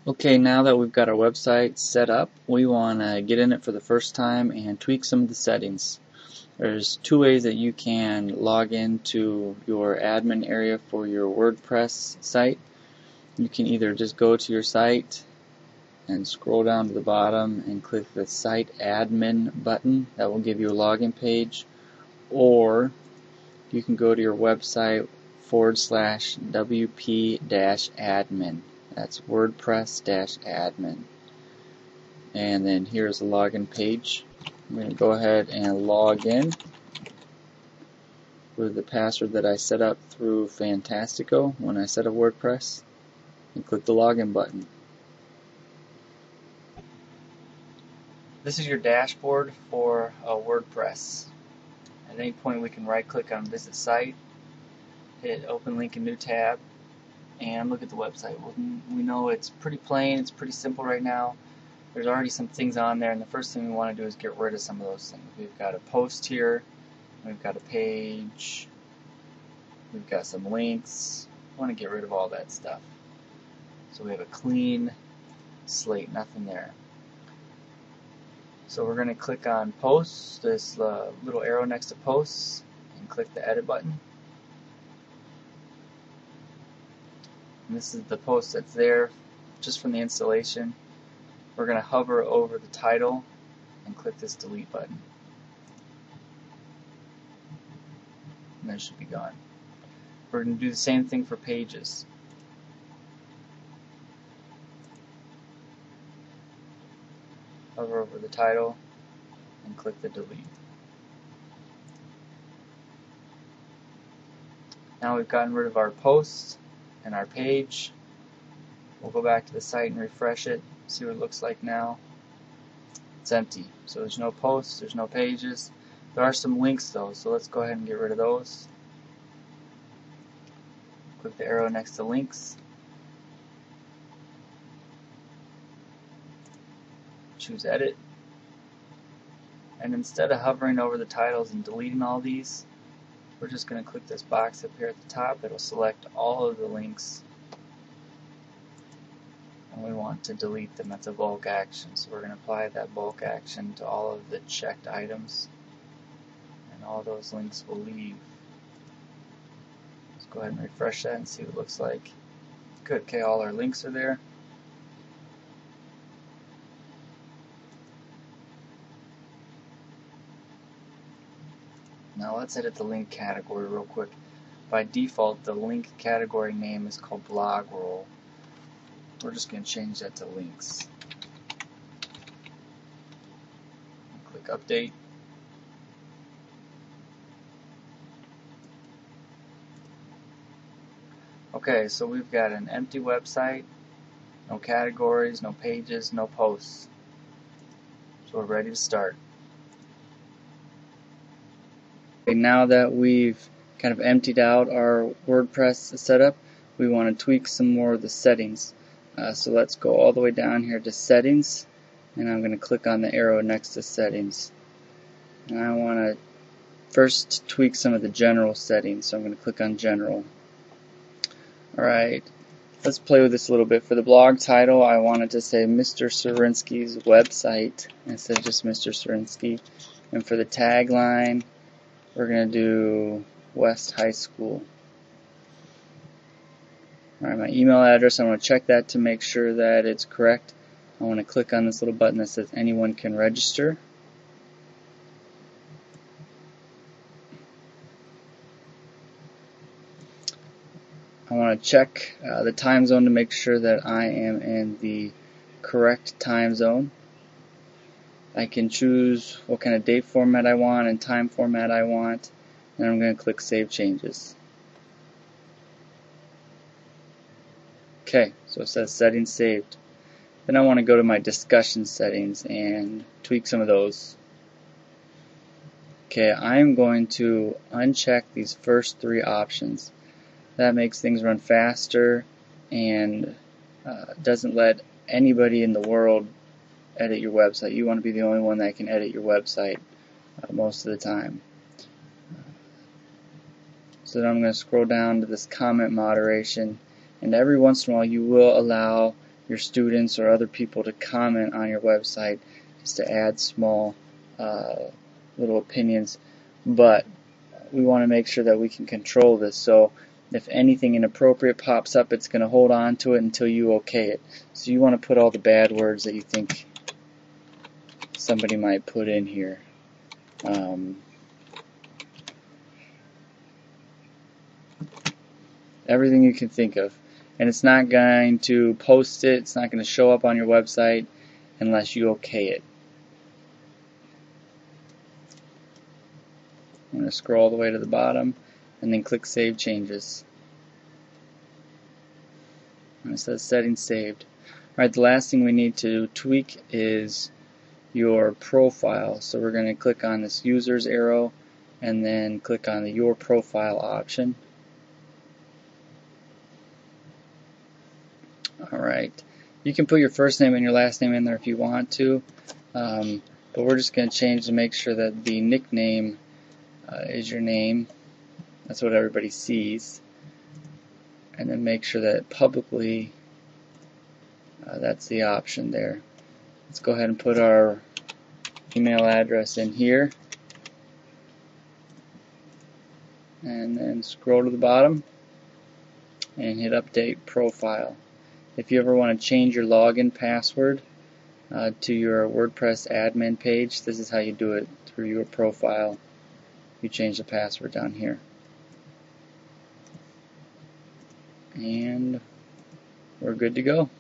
Okay, now that we've got our website set up, we want to get in it for the first time and tweak some of the settings. There's two ways that you can log into your admin area for your WordPress site. You can either just go to your site and scroll down to the bottom and click the Site Admin button. That will give you a login page. Or you can go to your website /wp-admin. That's WordPress-admin. And then here's the login page. I'm going to go ahead and log in with the password that I set up through Fantastico when I set up WordPress, and click the login button. This is your dashboard for WordPress. At any point we can right click on Visit Site, hit Open Link in New Tab, and look at the website. We know it's pretty plain, it's pretty simple right now. There's already some things on there, and the first thing we want to do is get rid of some of those things. We've got a post here, we've got a page, we've got some links. We want to get rid of all that stuff. So we have a clean slate, nothing there. So we're going to click on posts, this little arrow next to posts, and click the edit button. And this is the post that's there just from the installation. We're going to hover over the title and click this delete button. And then it should be gone. We're going to do the same thing for pages. Hover over the title and click the delete. Now we've gotten rid of our posts and our page. We'll go back to the site and refresh it, see what it looks like now. It's empty, so there's no posts, there's no pages. There are some links though, so let's go ahead and get rid of those. Click the arrow next to links. Choose edit. And instead of hovering over the titles and deleting all these, we're just going to click this box up here at the top. It'll select all of the links. And we want to delete them. That's a bulk action. So we're going to apply that bulk action to all of the checked items. And all those links will leave. Let's go ahead and refresh that and see what it looks like. Good. Okay, all our links are there. Now let's edit the link category real quick. By default, the link category name is called blog roll. We're just going to change that to links. Click update. Okay, so we've got an empty website, no categories, no pages, no posts. So we're ready to start. Now that we've kind of emptied out our WordPress setup, we want to tweak some more of the settings. So let's go all the way down here to settings, and I'm going to click on the arrow next to settings. And I want to first tweak some of the general settings, so I'm going to click on general. Alright, let's play with this a little bit. For the blog title, I wanted to say Mr. Cerynski's website instead of just Mr. Cerynski. And for the tagline, we're going to do West High School. Alright, my email address, I want to check that to make sure that it's correct. I want to click on this little button that says anyone can register. I want to check the time zone to make sure that I am in the correct time zone. I can choose what kind of date format I want and time format I want, and I'm going to click Save Changes. Okay, so it says settings saved. Then I want to go to my discussion settings and tweak some of those. Okay, I'm going to uncheck these first three options. That makes things run faster and doesn't let anybody in the world edit your website. You want to be the only one that can edit your website most of the time. So then I'm going to scroll down to this comment moderation, and every once in a while you will allow your students or other people to comment on your website, just to add small little opinions. But we want to make sure that we can control this. So if anything inappropriate pops up, it's going to hold on to it until you okay it. So you want to put all the bad words that you think somebody might put in here. Everything you can think of. And it's not going to post it, it's not going to show up on your website unless you okay it. I'm going to scroll all the way to the bottom and then click Save Changes. And it says Settings Saved. Alright, the last thing we need to tweak is your profile. So we're going to click on this Users arrow and then click on the Your Profile option. Alright, you can put your first name and your last name in there if you want to, but we're just going to change to make sure that the nickname is your name. That's what everybody sees. And then make sure that publicly, that's the option there. Let's go ahead and put our email address in here. And then scroll to the bottom and hit Update Profile. If you ever want to change your login password to your WordPress admin page, this is how you do it through your profile. You change the password down here. And we're good to go.